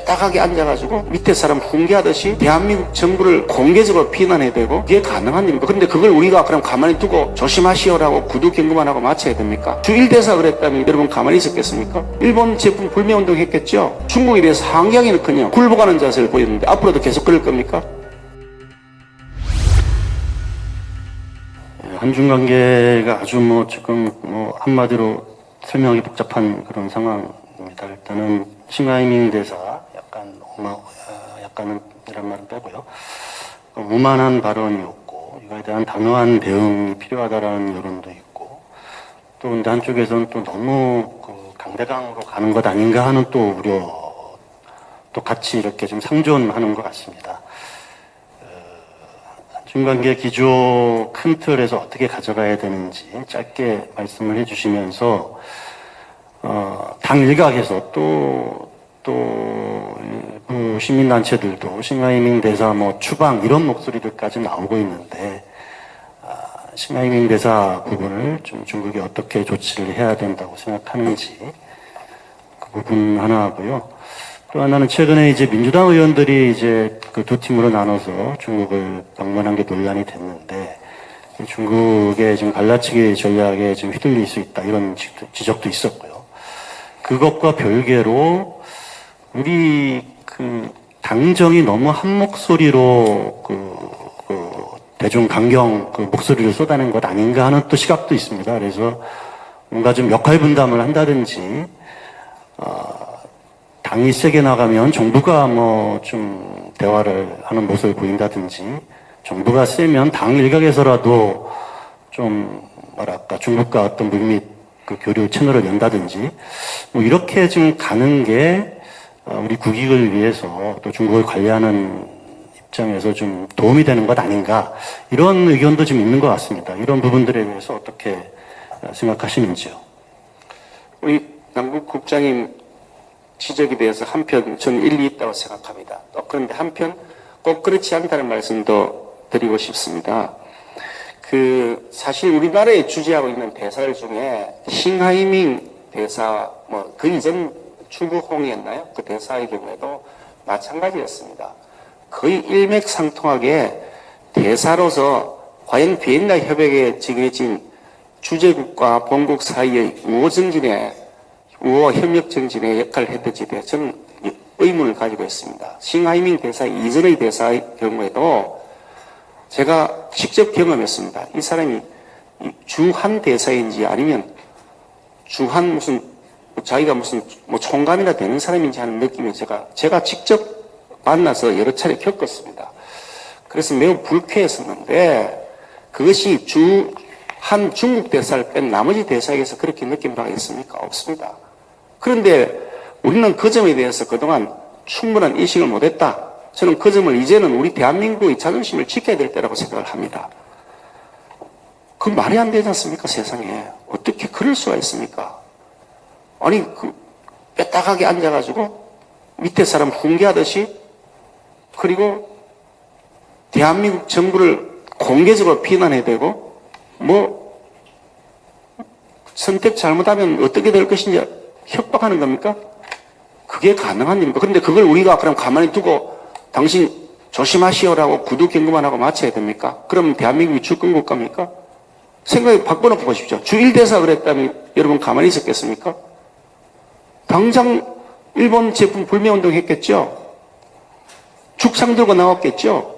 빼딱하게 앉아가지고 밑에 사람 훈계하듯이 대한민국 정부를 공개적으로 비난해야 되고 이게 가능한 일입니까? 그런데 그걸 우리가 그럼 가만히 두고 조심하시오라고 구두 경고만 하고 마쳐야 됩니까? 주일대사 그랬다면 여러분 가만히 있었겠습니까? 일본 제품 불매운동 했겠죠? 중국에 대해서 항의하기는커녕 굴복하는 자세를 보였는데 앞으로도 계속 그럴 겁니까? 한중 관계가 아주 지금 한마디로 설명하기 복잡한 그런 상황입니다. 일단은 싱하이밍 대사 약간은 이런 말은 빼고요. 무만한 발언이었고 이거에 대한 단호한 대응이 필요하다라는 여론도 있고 또 근데 한쪽에서는 또 너무 강대강으로 가는 것 아닌가 하는 또 우려도 같이 이렇게 좀 상존하는 것 같습니다. 중간계 기조 큰 틀에서 어떻게 가져가야 되는지 짧게 말씀을 해주시면서 당 일각에서 또 시민단체들도 싱하이밍 대사 추방 이런 목소리들까지 나오고 있는데 싱하이밍 대사 부분을 좀 중국이 어떻게 조치를 해야 된다고 생각하는지 그 부분 하나 하고요. 또 하나는 최근에 이제 민주당 의원들이 이제 그 두 팀으로 나눠서 중국을 방문한 게 논란이 됐는데 중국의 지금 갈라치기 전략에 좀 휘둘릴 수 있다 이런 지적도 있었고요. 그것과 별개로 우리 당정이 너무 한 목소리로 대중 강경 목소리를 쏟아낸 것 아닌가 하는 또 시각도 있습니다. 그래서 뭔가 좀 역할 분담을 한다든지 당이 세게 나가면 정부가 좀 대화를 하는 모습을 보인다든지 정부가 세면 당 일각에서라도 좀 중국과 어떤 물밑 교류 채널을 연다든지 이렇게 좀 가는 게 우리 국익을 위해서 또 중국을 관리하는 입장에서 좀 도움이 되는 것 아닌가 이런 의견도 좀 있는 것 같습니다. 이런 부분들에 대해서 어떻게 생각하시는지요? 우리 남국 국장님 지적에 대해서 한편 저는 일리 있다고 생각합니다. 그런데 한편 꼭 그렇지 않다는 말씀도 드리고 싶습니다. 사실 우리나라에 주재하고 있는 대사들 중에 싱하이밍 대사 그 이전 추구홍이었나요? 그 대사의 경우에도 마찬가지였습니다. 거의 일맥상통하게 대사로서 과연 비엔나 협약에 정해진 주재국과 본국 사이의 우호 협력 정진의 역할을 했던지에 대해 저는 의문을 가지고 있습니다. 싱하이밍 대사 이전의 대사의 경우에도 제가 직접 경험했습니다. 이 사람이 주한 대사인지 아니면 주한 자기가 총감이나 되는 사람인지 하는 느낌을 제가 직접 만나서 여러 차례 겪었습니다. 그래서 매우 불쾌했었는데 그것이 주한 중국 대사를 뺀 나머지 대사에게서 그렇게 느낀 바가 있습니까? 없습니다. 그런데 우리는 그 점에 대해서 그동안 충분한 인식을 못했다. 저는 그 점을 이제는 우리 대한민국의 자존심을 지켜야 될 때라고 생각을 합니다. 그 말이 안 되지 않습니까? 세상에. 어떻게 그럴 수가 있습니까? 아니, 빼딱하게 앉아가지고 밑에 사람 훈계하듯이 그리고 대한민국 정부를 공개적으로 비난해야 되고 선택 잘못하면 어떻게 될 것인지 협박하는 겁니까? 그게 가능한 일입니까? 그런데 그걸 우리가 그럼 가만히 두고 당신 조심하시오라고 구두 경고만 하고 마쳐야 됩니까? 그럼 대한민국이 주권국 갑니까? 생각을 바꿔놓고 보십시오. 주일대사 그랬다면 여러분 가만히 있었겠습니까? 당장 일본 제품 불매운동 했겠죠? 죽상 들고 나왔겠죠?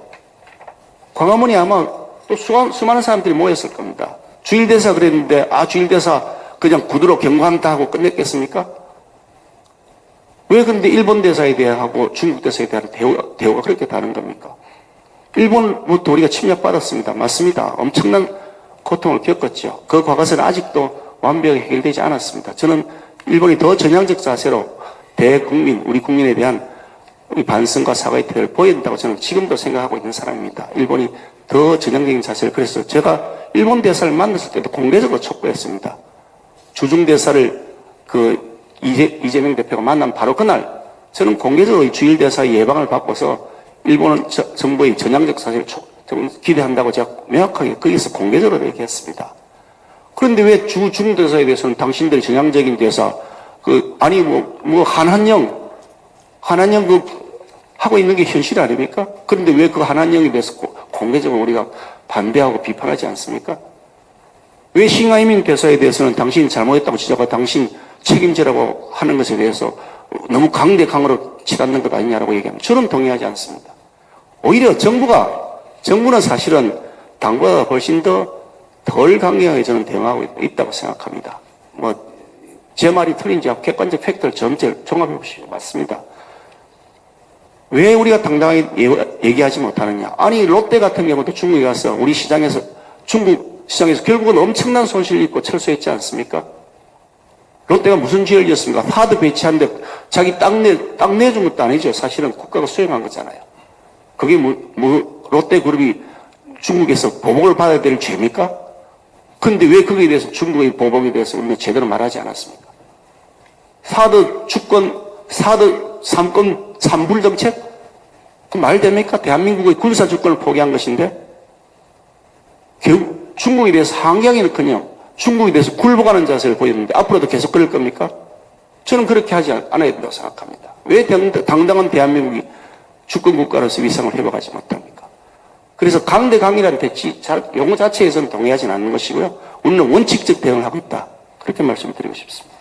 광화문에 아마 또 수많은 사람들이 모였을 겁니다. 주일대사 그랬는데 주일대사 그냥 구두로 경고한다 하고 끝냈겠습니까? 왜 근데 일본 대사에 대하고 중국 대사에 대한 대우가 그렇게 다른 겁니까? 일본부터 우리가 침략받았습니다. 맞습니다. 엄청난 고통을 겪었죠. 그 과거사는 아직도 완벽하게 해결되지 않았습니다. 저는 일본이 더 전향적 자세로 대국민, 우리 국민에 대한 우리 반성과 사과의 태도를 보여야 된다고 저는 지금도 생각하고 있는 사람입니다. 일본이 더 전향적인 자세를 그래서 제가 일본 대사를 만났을 때도 공개적으로 촉구했습니다. 주중 대사를 이재명 대표가 만난 바로 그날 저는 공개적으로 주일 대사의 예방을 바꿔서 일본 정부의 전향적 자세를 기대한다고 제가 명확하게 거기서 공개적으로 얘기했습니다. 그런데 왜 주중 대사에 대해서는 당신들이 전향적인 대사 한한령 한한연극 하고 있는 게 현실 아닙니까? 그런데 왜 그 한한연극에 대해서 공개적으로 우리가 반대하고 비판하지 않습니까? 왜 싱하이밍 대사에 대해서는 당신이 잘못했다고 지적하고 당신 책임지라고 하는 것에 대해서 너무 강대강으로 치닫는 것 아니냐라고 얘기하면 저는 동의하지 않습니다. 오히려 정부는 사실은 당보다 훨씬 덜 강경하게 저는 대응하고 있다고 생각합니다. 제 말이 틀린지 객관적 팩트를 전체 종합해 보시죠. 맞습니다. 왜 우리가 당당하게 얘기하지 못하느냐. 아니, 롯데 같은 경우도 중국에 가서 우리 중국 시장에서 결국은 엄청난 손실을 입고 철수했지 않습니까? 롯데가 무슨 죄를 지었습니까? 하드 배치하는데 자기 땅 내준 것도 아니죠. 사실은 국가가 수행한 거잖아요. 그게 롯데그룹이 중국에서 보복을 받아야 될 죄입니까? 근데 왜 거기에 대해서 중국의 보복에 대해서 우리는 제대로 말하지 않았습니까? 사드 주권, 사드 삼권, 삼불 정책? 그 말 됩니까? 대한민국의 군사 주권을 포기한 것인데, 결국 중국에 대해서 항의하기는커녕 중국에 대해서 굴복하는 자세를 보였는데, 앞으로도 계속 그럴 겁니까? 저는 그렇게 하지 않아야 된다고 생각합니다. 왜 당당한 대한민국이 주권 국가로서 위상을 회복하지 못합니까? 그래서 강대강이라는 용어 자체에서는 동의하지는 않는 것이고요. 우리는 원칙적 대응을 하고 있다. 그렇게 말씀드리고 싶습니다.